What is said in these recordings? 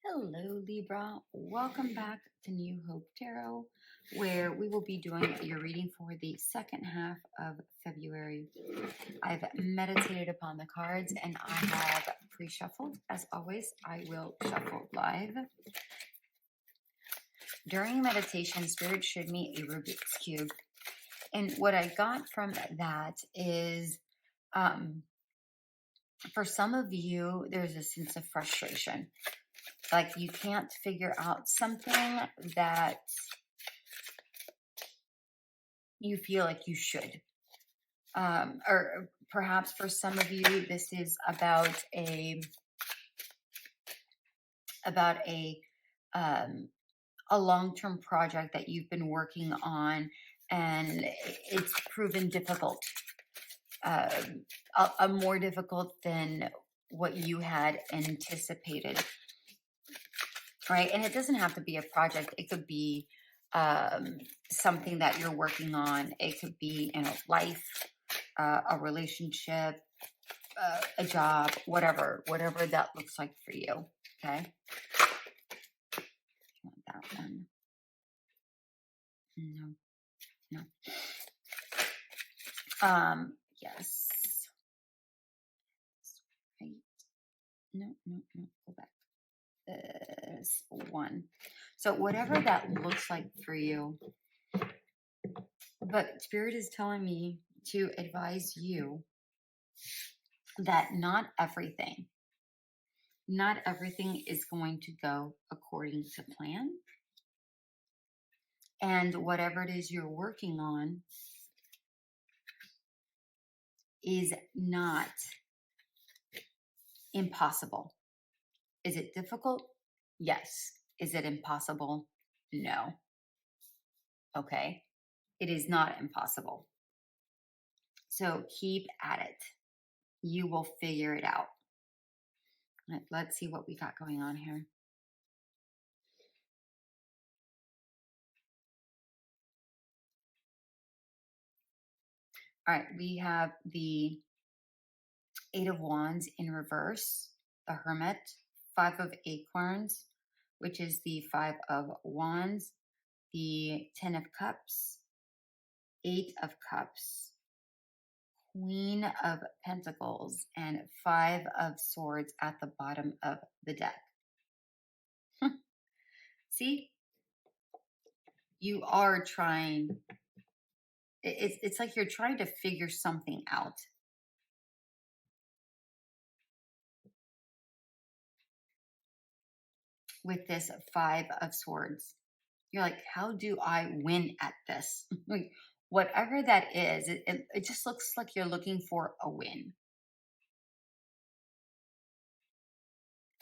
Hello, Libra. Welcome back to New Hope Tarot, where we will be doing your reading for the second half of February. I've meditated upon the cards and I have pre shuffled. As always, I will shuffle live. During meditation, Spirit showed me a Rubik's Cube. And what I got from that is for some of you, there's a sense of frustration. Like you can't figure out something that you feel like you should. Or perhaps for some of you, this is about a long-term project that you've been working on, and it's proven difficult, a more difficult than what you had anticipated, right? And it doesn't have to be a project. It could be something that you're working on. It could be in a life, a relationship, a job, whatever that looks like for you. Okay. You want that one? No. Yes. Right. No. Go back. This one. So whatever that looks like for you, but Spirit is telling me to advise you that not everything is going to go according to plan. And whatever it is you're working on is not impossible. Is it difficult? Yes. Is it impossible? No. Okay. It is not impossible. So keep at it. You will figure it out. Let's see what we got going on here. All right, we have the Eight of Wands in reverse, the Hermit, Five of Acorns, which is the Five of Wands, the Ten of Cups, Eight of Cups, Queen of Pentacles, and Five of Swords at the bottom of the deck. See? You are trying. It's like you're trying to figure something out. With this Five of Swords. You're like, how do I win at this? Like, whatever that is, it just looks like you're looking for a win.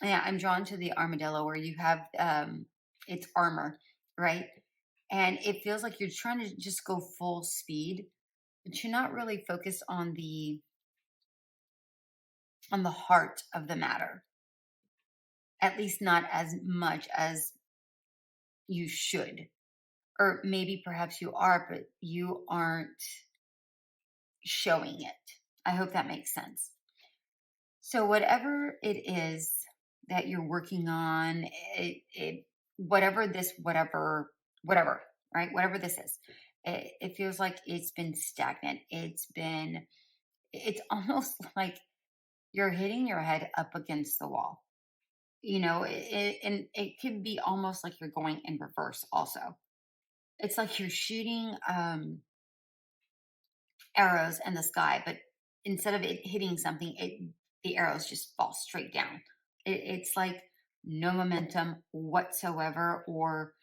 Yeah, I'm drawn to the armadillo where you have its armor, right? And it feels like you're trying to just go full speed, but you're not really focused on the heart of the matter. At least not as much as you should. Or maybe perhaps you are, but you aren't showing it. I hope that makes sense. So whatever it is that you're working on, whatever, right? Whatever this is, it feels like it's been stagnant. It's almost like you're hitting your head up against the wall. You know, and it could be almost like you're going in reverse also. It's like you're shooting arrows in the sky, but instead of it hitting something, the arrows just fall straight down. It's like no momentum whatsoever, or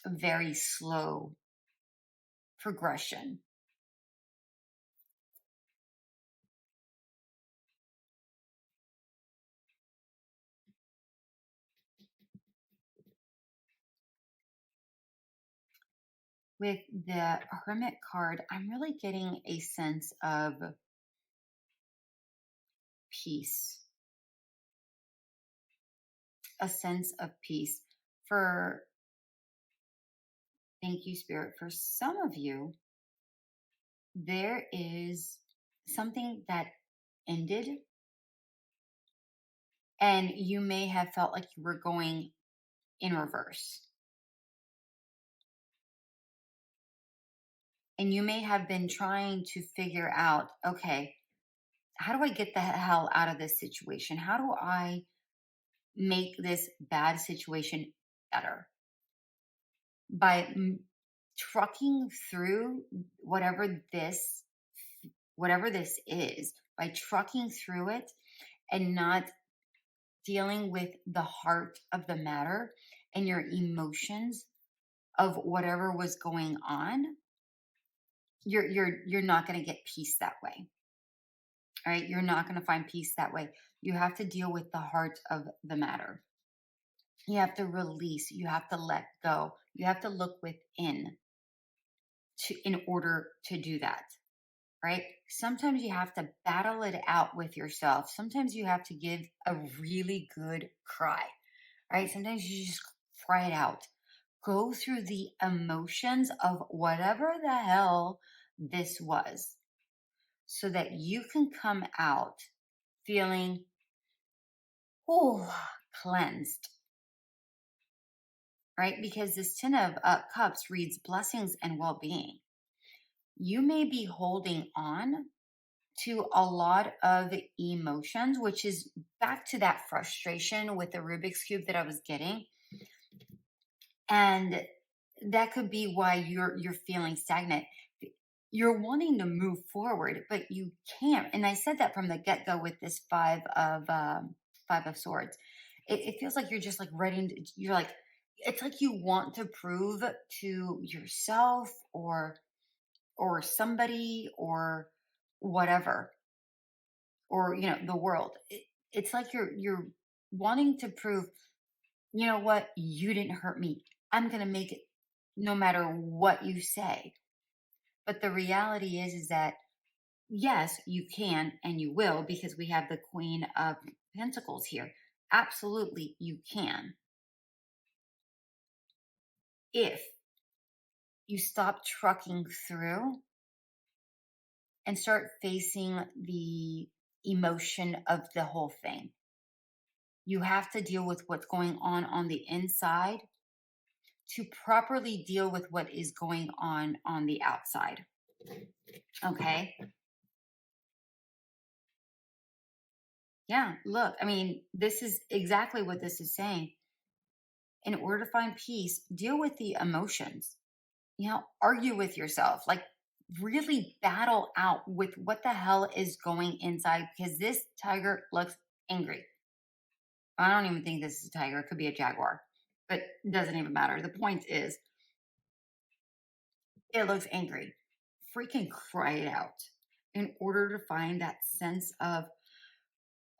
very slow progression. With the Hermit card, I'm really getting a sense of peace. A sense of peace. Thank you, Spirit. For some of you, there is something that ended And you may have felt like you were going in reverse. And you may have been trying to figure out, okay, how do I get the hell out of this situation? How do I make this bad situation better? By trucking through whatever this is, by trucking through it and not dealing with the heart of the matter and your emotions of whatever was going on, you're not going to get peace that way. All right, you're not going to find peace that way. You have to deal with the heart of the matter. You have to release, you have to let go, you have to look within in order to do that. Right? Sometimes you have to battle it out with yourself. Sometimes you have to give a really good cry. Right? Sometimes you just cry it out. Go through the emotions of whatever the hell this was, so that you can come out feeling, oh, cleansed. Right? Because this Ten of Cups reads blessings and well-being. You may be holding on to a lot of emotions, which is back to that frustration with the Rubik's Cube that I was getting. And that could be why you're feeling stagnant. You're wanting to move forward, but you can't. And I said that from the get-go with this Five of Swords. It feels like you're just like ready to, you're like, it's like you want to prove to yourself or somebody or whatever, or the world. It's like you're wanting to prove, you know what, you didn't hurt me, I'm gonna make it no matter what you say. But the reality is that yes, you can and you will, because we have the Queen of Pentacles here. Absolutely, you can, if you stop trucking through and start facing the emotion of the whole thing. You have to deal with what's going on the inside to properly deal with what is going on the outside. Okay? Yeah, look, I mean, this is exactly what this is saying. In order to find peace, deal with the emotions. Argue with yourself. Like, really battle out with what the hell is going inside, because this tiger looks angry. I don't even think this is a tiger. It could be a jaguar, but it doesn't even matter. The point is, it looks angry. Freaking cry it out in order to find that sense of,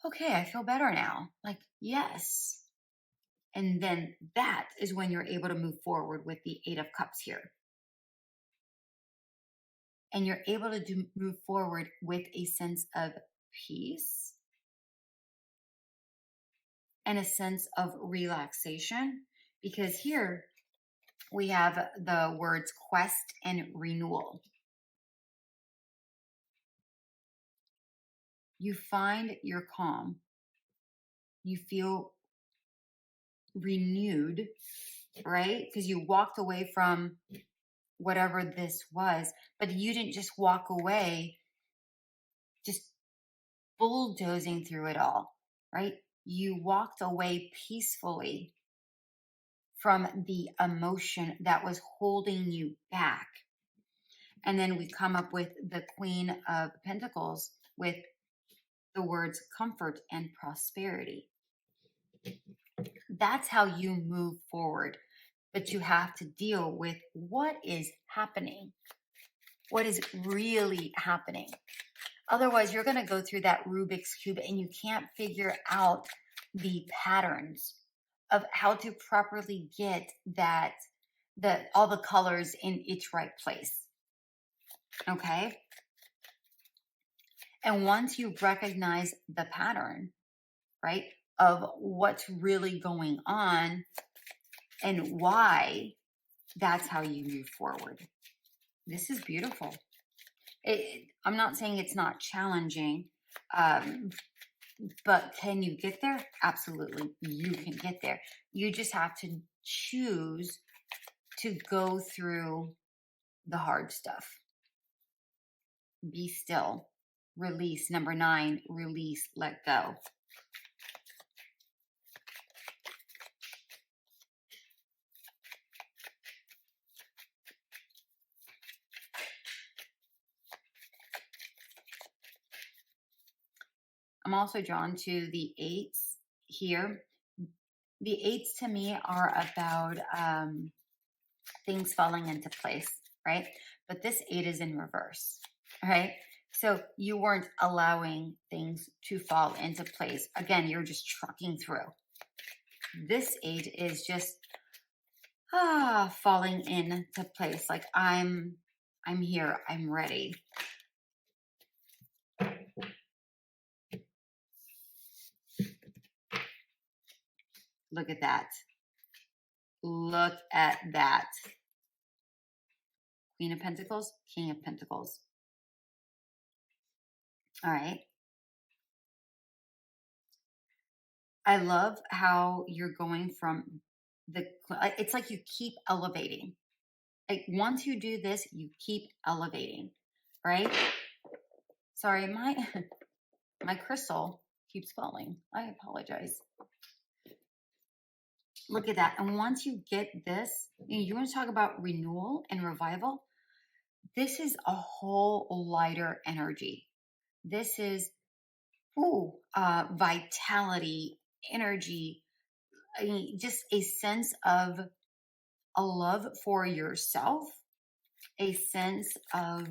okay, I feel better now. Like, yes. And then that is when you're able to move forward with the Eight of Cups here. And you're able to move forward with a sense of peace and a sense of relaxation, because here we have the words quest and renewal. You find your calm. You feel renewed, right? Because you walked away from whatever this was, but you didn't just walk away just bulldozing through it all, right? You walked away peacefully from the emotion that was holding you back. And then we come up with the Queen of Pentacles with the words comfort and prosperity. That's how you move forward. But you have to deal with what is happening, what is really happening. Otherwise, you're going to go through that Rubik's Cube and you can't figure out the patterns of how to properly get all the colors in its right place. Okay? And once you recognize the pattern, right, of what's really going on and why, that's how you move forward. This is beautiful. I'm not saying it's not challenging. But can you get there? Absolutely, you can get there. You just have to choose to go through the hard stuff. Be still. Release. Number 9, release, let go. I'm also drawn to the 8s here. The 8s to me are about things falling into place, right? But this 8 is in reverse, right? So you weren't allowing things to fall into place. Again, you're just trucking through. This 8 is just falling into place. Like I'm here, I'm ready. Look at that. Look at that. Queen of Pentacles, King of Pentacles. All right. I love how you're going from it's like you keep elevating. Like once you do this, you keep elevating, right? Sorry, my my crystal keeps falling. I apologize. Look at that. And once you get this, you want to talk about renewal and revival. This is a whole lighter energy. This is vitality, energy, just a sense of a love for yourself, a sense of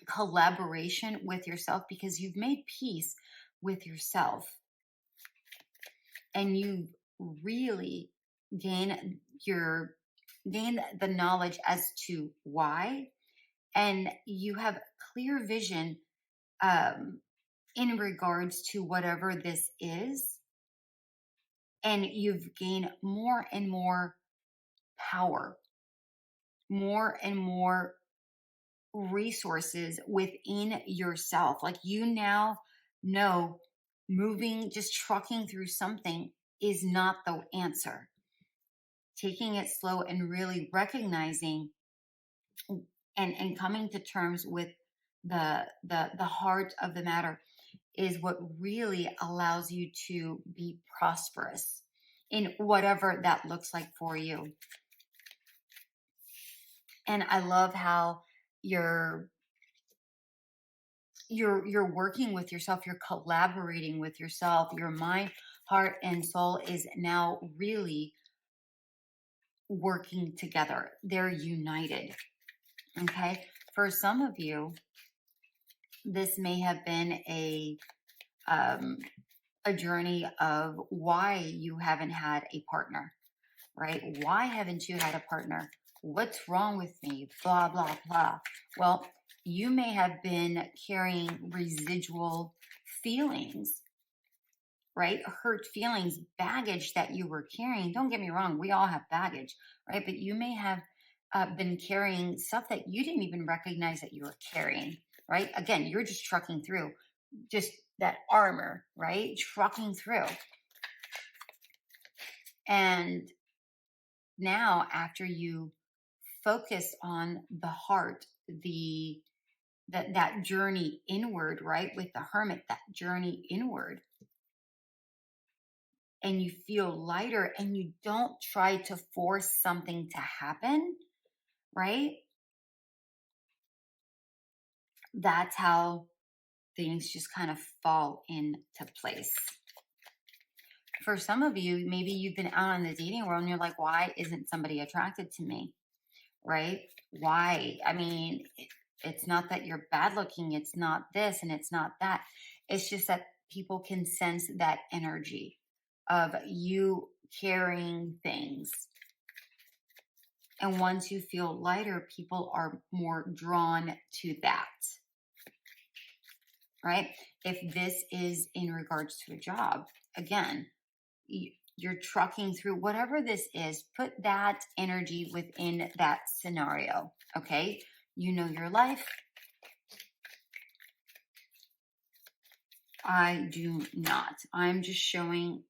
collaboration with yourself because you've made peace with yourself and you really gain the knowledge as to why, and you have clear vision in regards to whatever this is, and you've gained more and more power, more and more resources within yourself. Like you now know just trucking through something is not the answer. Taking it slow and really recognizing and coming to terms with the heart of the matter is what really allows you to be prosperous in whatever that looks like for you. And I love how you're working with yourself, you're collaborating with yourself. Your mind, heart, and soul is now really working together. They're united. Okay. For some of you, this may have been a journey of why you haven't had a partner, right? Why haven't you had a partner? What's wrong with me? Blah, blah, blah. Well, you may have been carrying residual feelings, right? Hurt feelings, baggage that you were carrying. Don't get me wrong. We all have baggage, right? But you may have been carrying stuff that you didn't even recognize that you were carrying, right? Again, you're just trucking through, just that armor, right? Trucking through. And now after you focus on the heart, that journey inward, right? With the Hermit, that journey inward, and you feel lighter and you don't try to force something to happen, right? That's how things just kind of fall into place. For some of you, maybe you've been out in the dating world and you're like, why isn't somebody attracted to me? Right? Why? I mean, it's not that you're bad looking. It's not this and it's not that. It's just that people can sense that energy of you carrying things. And once you feel lighter, people are more drawn to that. Right? If this is in regards to a job, again, you're trucking through whatever this is, put that energy within that scenario. Okay. You know your life. I do not. I'm just showing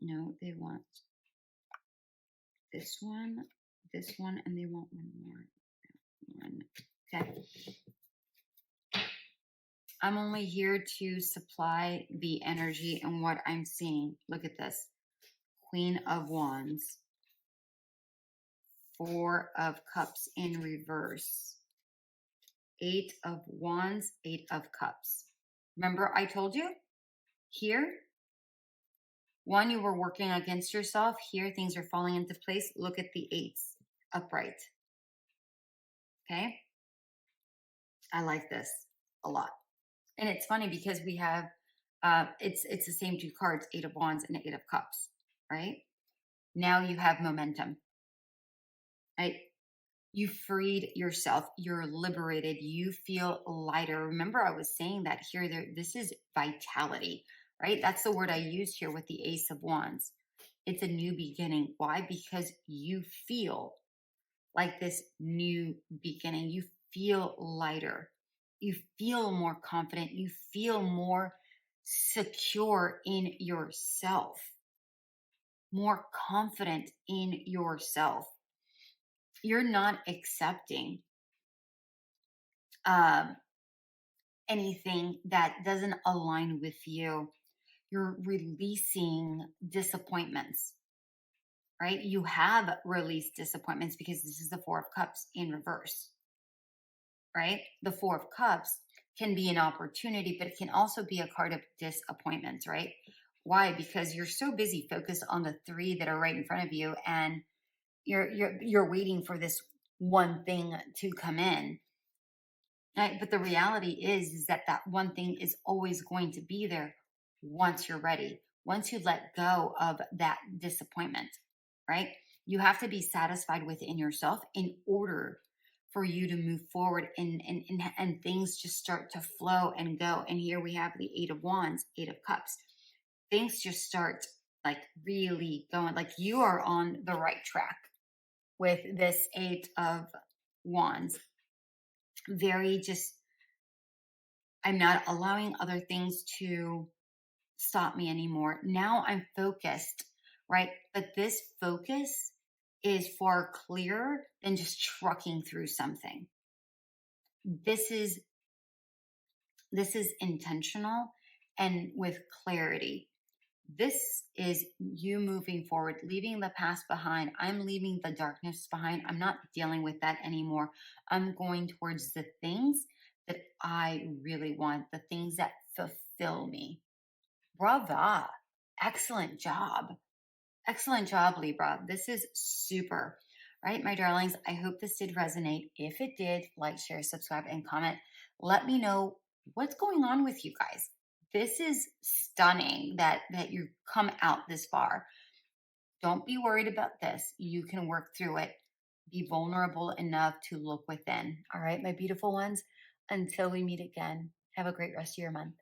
no, they want this one, and they want one more. One. Okay. I'm only here to supply the energy and what I'm seeing. Look at this. Queen of Wands. Four of Cups in reverse. Eight of Wands, Eight of Cups. Remember I told you? Here, one, you were working against yourself. Here, things are falling into place. Look at the eights upright. Okay? I like this a lot. And it's funny because we have, it's the same two cards, Eight of Wands and Eight of Cups, right? Now you have momentum, right? You freed yourself. You're liberated. You feel lighter. Remember, I was saying that here, this is vitality, right? That's the word I used here with the Ace of Wands. It's a new beginning. Why? Because you feel like this new beginning. You feel lighter. You feel more confident. You feel more secure in yourself, more confident in yourself. You're not accepting anything that doesn't align with you. You're releasing disappointments, right? You have released disappointments because this is the Four of Cups in reverse, right? The Four of Cups can be an opportunity, but it can also be a card of disappointments, right? Why? Because you're so busy focused on the three that are right in front of you, and you're waiting for this one thing to come in. Right? But the reality is that that one thing is always going to be there once you're ready. Once you let go of that disappointment, right? You have to be satisfied within yourself in order for you to move forward, and things just start to flow and go. And here we have the Eight of Wands, Eight of Cups. Things just start like really going, like you are on the right track with this Eight of Wands. Very just, I'm not allowing other things to stop me anymore. Now I'm focused, right? But this focus is far clearer than just trucking through something. This is intentional and with clarity. This is you moving forward, leaving the past behind. I'm leaving the darkness behind. I'm not dealing with that anymore. I'm going towards the things that I really want, the things that fulfill me. Brava. Excellent job. Excellent job, Libra. This is super. Right, my darlings, I hope this did resonate. If it did, like, share, subscribe, and comment. Let me know what's going on with you guys. This is stunning that you come out this far. Don't be worried about this. You can work through it. Be vulnerable enough to look within. All right, my beautiful ones. Until we meet again, have a great rest of your month.